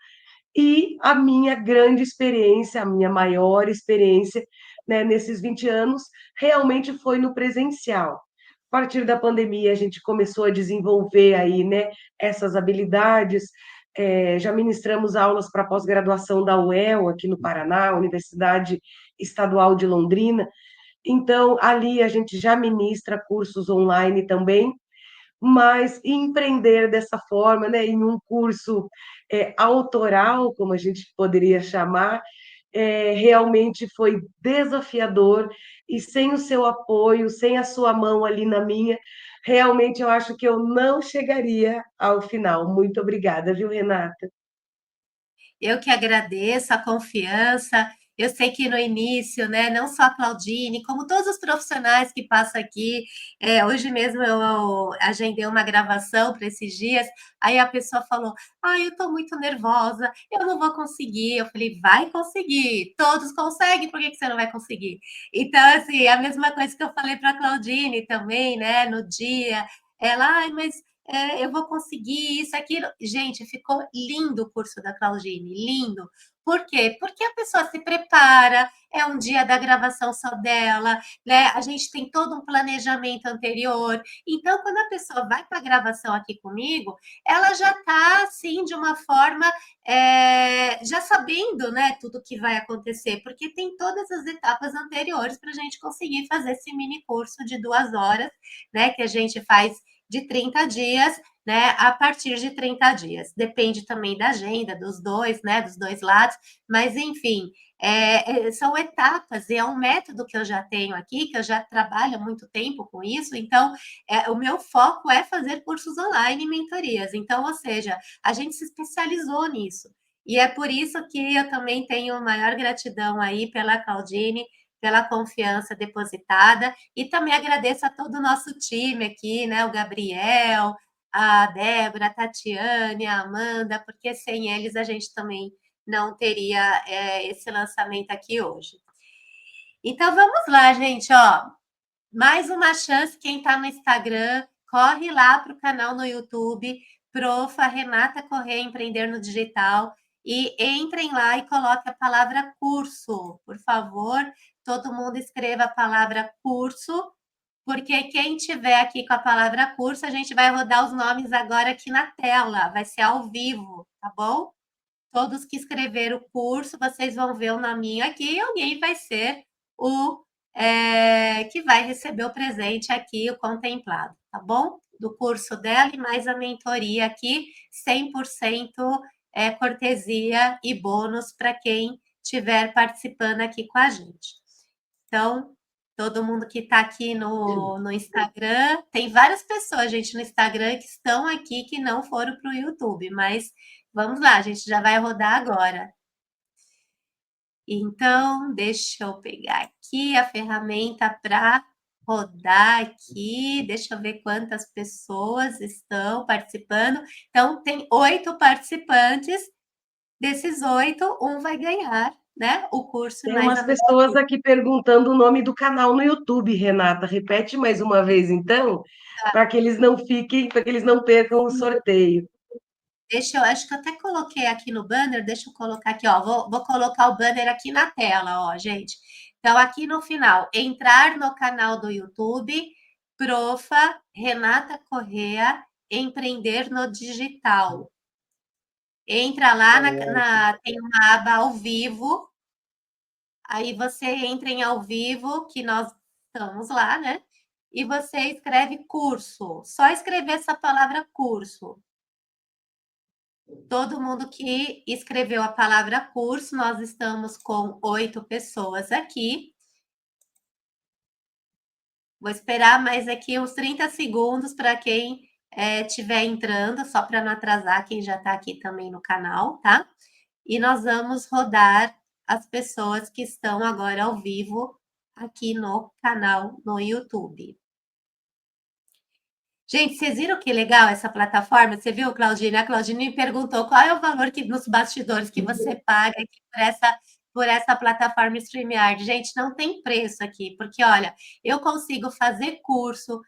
Speaker 2: E a minha grande experiência, a minha maior experiência, né, nesses 20 anos, realmente foi no presencial. A partir da pandemia, a gente começou a desenvolver aí, né, essas habilidades. Já ministramos aulas para pós-graduação da UEL, aqui no Paraná, Universidade Estadual de Londrina. Então, ali a gente já ministra cursos online também, mas empreender dessa forma, né, em um curso autoral, como a gente poderia chamar, realmente foi desafiador, e sem o seu apoio, sem a sua mão ali na minha, realmente eu acho que eu não chegaria ao final. Muito obrigada, viu, Renata?
Speaker 1: Eu que agradeço a confiança. Eu sei que no início, né, não só a Claudine, como todos os profissionais que passam aqui, hoje mesmo eu agendei uma gravação para esses dias, aí a pessoa falou: "Ai, eu estou muito nervosa, eu não vou conseguir". Eu falei: "Vai conseguir, todos conseguem, por que que você não vai conseguir?". Então, assim, a mesma coisa que eu falei para a Claudine também, né, no dia, ela: "Ai, mas eu vou conseguir isso, aquilo". Gente, ficou lindo o curso da Claudine, lindo, Por quê? Porque a pessoa se prepara, é um dia da gravação só dela, né? A gente tem todo um planejamento anterior. Então, quando a pessoa vai para a gravação aqui comigo, ela já está assim de uma forma já sabendo, né, tudo que vai acontecer, porque tem todas as etapas anteriores para a gente conseguir fazer esse mini curso de 2 horas, né, que a gente faz de 30 dias, né, a partir de 30 dias. Depende também da agenda dos dois, né, dos dois lados, mas enfim, são etapas e é um método que eu já tenho aqui, que eu já trabalho há muito tempo com isso, então o meu foco é fazer cursos online e mentorias. Então, ou seja, a gente se especializou nisso. E é por isso que eu também tenho maior gratidão aí pela Claudine, pela confiança depositada, e também agradeço a todo o nosso time aqui, né? O Gabriel, a Débora, a Tatiane, a Amanda, porque sem eles a gente também não teria esse lançamento aqui hoje. Então vamos lá, gente, ó. Mais uma chance, quem está no Instagram, corre lá para o canal no YouTube, Profa Renata Corrêa Empreender no Digital, e entrem lá e coloquem a palavra curso, por favor. Todo mundo escreva a palavra curso, porque quem tiver aqui com a palavra curso, a gente vai rodar os nomes agora aqui na tela, vai ser ao vivo, tá bom? Todos que escreveram o curso, vocês vão ver o nominho aqui e alguém vai ser o que vai receber o presente aqui, o contemplado, tá bom? Do curso dela e mais a mentoria aqui, 100% cortesia e bônus para quem estiver participando aqui com a gente. Então, todo mundo que está aqui no Instagram, tem várias pessoas, gente, no Instagram que estão aqui que não foram para o YouTube, mas vamos lá, a gente já vai rodar agora. Então, deixa eu pegar aqui a ferramenta para rodar aqui. Deixa eu ver quantas pessoas estão participando. Então, tem 8 participantes. Desses 8, um vai ganhar, né? O curso
Speaker 2: Tem
Speaker 1: mais
Speaker 2: umas
Speaker 1: a
Speaker 2: pessoas
Speaker 1: mentoria.
Speaker 2: aqui perguntando o nome do canal no YouTube, Renata. Repete mais uma vez, então, para que eles não fiquem, para que eles não percam o sorteio.
Speaker 1: Acho que eu até coloquei aqui no banner, deixa eu colocar aqui, ó. Vou colocar o banner aqui na tela, ó, gente. Então, aqui no final, entrar no canal do YouTube, Profa Renata Correa, Empreender no Digital. Entra lá, tem uma aba ao vivo, aí você entra em ao vivo, que nós estamos lá, né? E você escreve curso. Só escrever essa palavra curso. Todo mundo que escreveu a palavra curso, nós estamos com 8 pessoas aqui. Vou esperar mais aqui uns 30 segundos para quem estiver entrando, só para não atrasar quem já está aqui também no canal, tá? E nós vamos rodar as pessoas que estão agora ao vivo aqui no canal no YouTube. Gente, vocês viram que legal essa plataforma? Você viu, Claudine? A Claudine me perguntou qual é o valor que nos bastidores que você paga aqui por essa plataforma StreamYard. Gente, não tem preço aqui, porque olha, eu consigo fazer curso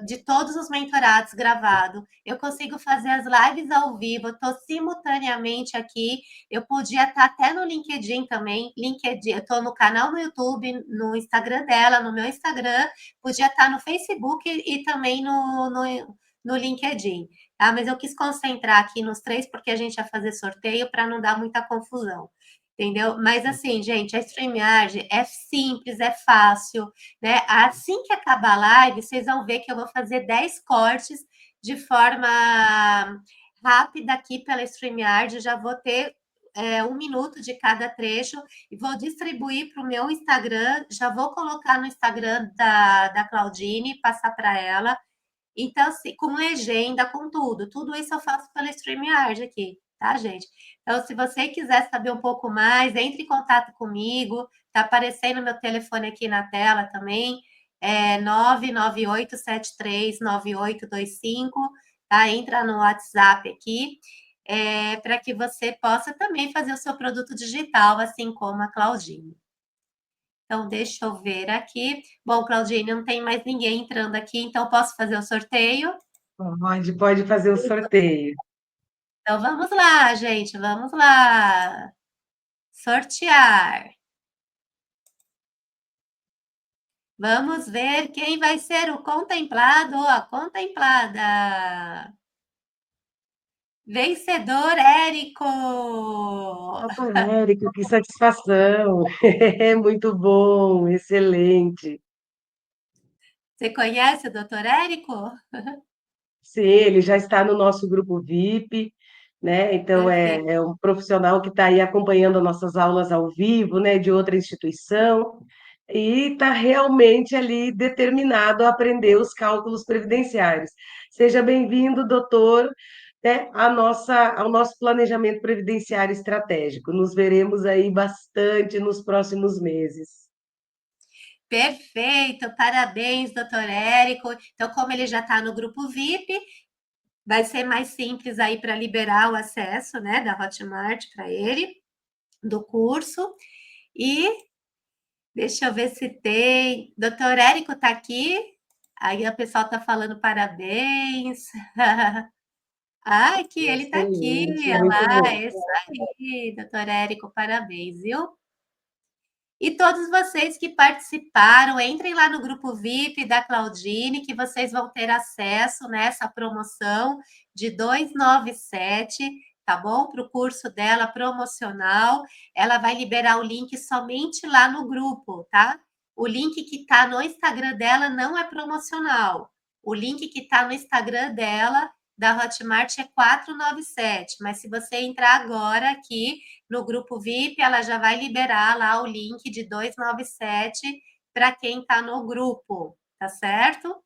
Speaker 1: de todos os mentorados gravado, eu consigo fazer as lives ao vivo, estou simultaneamente aqui, eu podia estar até no LinkedIn também, LinkedIn, eu estou no canal no YouTube, no Instagram dela, no meu Instagram, podia estar no Facebook e também no LinkedIn, tá? Mas eu quis concentrar aqui nos 3 porque a gente ia fazer sorteio para não dar muita confusão, entendeu? Mas assim, gente, a StreamYard é simples, é fácil, né? Assim que acabar a live, vocês vão ver que eu vou fazer 10 cortes de forma rápida aqui pela StreamYard, já vou ter 1 minuto de cada trecho e vou distribuir para o meu Instagram, já vou colocar no Instagram da Claudine, passar para ela. Então, assim, com legenda, com tudo isso eu faço pela StreamYard aqui, tá, gente? Então, se você quiser saber um pouco mais, entre em contato comigo, tá aparecendo meu telefone aqui na tela também, 998739825, tá? Entra no WhatsApp aqui, para que você possa também fazer o seu produto digital, assim como a Claudine. Então, deixa eu ver aqui. Bom, Claudine, não tem mais ninguém entrando aqui, então posso fazer o sorteio?
Speaker 2: Pode fazer o sorteio.
Speaker 1: Então, vamos lá, gente, vamos lá. sortear. Vamos ver quem vai ser o contemplado ou a contemplada. Vencedor, Érico!
Speaker 2: Doutor Érico, que satisfação! Muito bom, excelente.
Speaker 1: Você conhece o doutor Érico?
Speaker 2: Sim, ele já está no nosso grupo VIP, né? Então
Speaker 1: Perfeito.
Speaker 2: é um profissional que está aí acompanhando nossas aulas ao vivo, né, de outra instituição, e está realmente ali determinado a aprender os cálculos previdenciários. Seja bem-vindo, doutor, né, ao nosso planejamento previdenciário estratégico. Nos veremos aí bastante nos próximos meses.
Speaker 1: Perfeito, parabéns, doutor Érico. Então, como ele já está no grupo VIP, vai ser mais simples aí para liberar o acesso, né, da Hotmart para ele, do curso. E deixa eu ver se tem. Doutor Érico está aqui. Aí o pessoal está falando parabéns. Ah, que ele está aqui.
Speaker 2: Excelente,
Speaker 1: Olha
Speaker 2: muito
Speaker 1: lá,
Speaker 2: bom.
Speaker 1: é isso aí, doutor Érico, parabéns, viu? E todos vocês que participaram, entrem lá no grupo VIP da Claudine, que vocês vão ter acesso nessa promoção de 297, tá bom? Para o curso dela promocional. Ela vai liberar o link somente lá no grupo, tá? O link que está no Instagram dela não é promocional. O link que está no Instagram dela, da Hotmart, é 497. Mas se você entrar agora aqui no grupo VIP, ela já vai liberar lá o link de 297 para quem está no grupo, tá certo?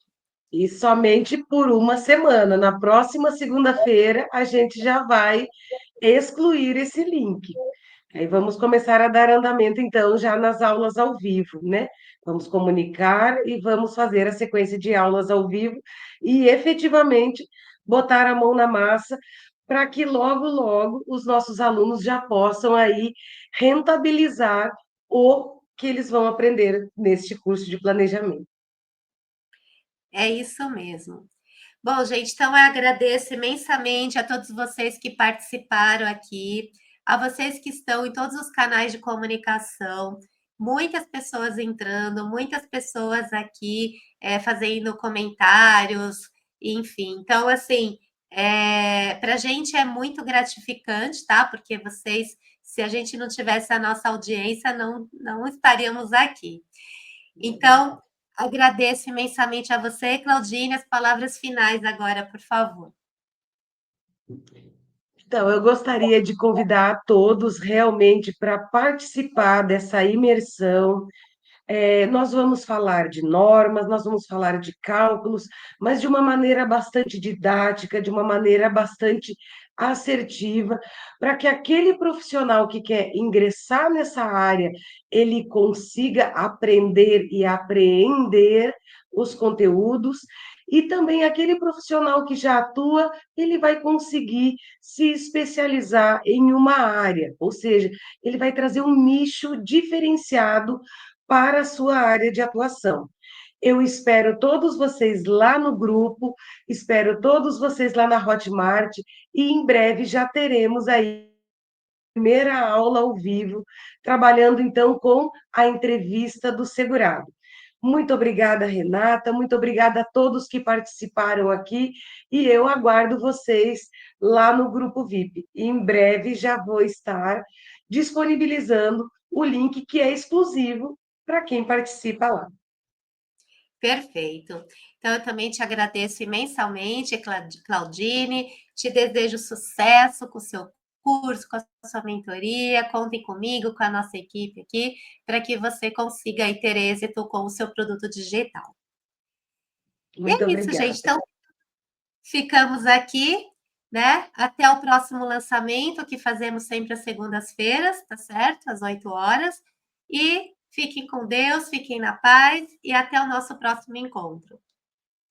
Speaker 2: E somente por uma semana. Na próxima segunda-feira, a gente já vai excluir esse link. Aí vamos começar a dar andamento, então, já nas aulas ao vivo, né? Vamos comunicar e vamos fazer a sequência de aulas ao vivo e efetivamente botar a mão na massa para que logo, logo os nossos alunos já possam aí rentabilizar o que eles vão aprender neste curso de planejamento.
Speaker 1: É isso mesmo. Bom, gente, então eu agradeço imensamente a todos vocês que participaram aqui, a vocês que estão em todos os canais de comunicação, muitas pessoas entrando, muitas pessoas aqui fazendo comentários, enfim. Então, assim, para a gente é muito gratificante, tá? Porque vocês, se a gente não tivesse a nossa audiência, não estaríamos aqui. Então, agradeço imensamente a você, Claudine. As palavras finais agora, por favor.
Speaker 2: Então, eu gostaria de convidar a todos realmente para participar dessa imersão. Nós vamos falar de normas, nós vamos falar de cálculos, mas de uma maneira bastante didática, de uma maneira bastante assertiva, para que aquele profissional que quer ingressar nessa área, ele consiga aprender e apreender os conteúdos, e também aquele profissional que já atua, ele vai conseguir se especializar em uma área, ou seja, ele vai trazer um nicho diferenciado para a sua área de atuação. Eu espero todos vocês lá no grupo, espero todos vocês lá na Hotmart e em breve já teremos aí a primeira aula ao vivo, trabalhando então com a entrevista do segurado. Muito obrigada, Renata, muito obrigada a todos que participaram aqui e eu aguardo vocês lá no grupo VIP. E em breve já vou estar disponibilizando o link que é exclusivo para quem participa lá.
Speaker 1: Perfeito. Então, eu também te agradeço imensamente, Claudine. Te desejo sucesso com o seu curso, com a sua mentoria. Contem comigo, com a nossa equipe aqui, para que você consiga aí ter êxito com o seu produto digital. E
Speaker 2: Muito
Speaker 1: é isso,
Speaker 2: obrigada.
Speaker 1: gente. Então, ficamos aqui, né? Até o próximo lançamento, que fazemos sempre às segundas-feiras, tá certo? Às 8 horas. E fiquem com Deus, fiquem na paz e até o nosso próximo encontro.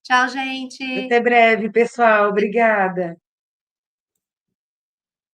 Speaker 1: Tchau, gente!
Speaker 2: Até breve, pessoal. Obrigada.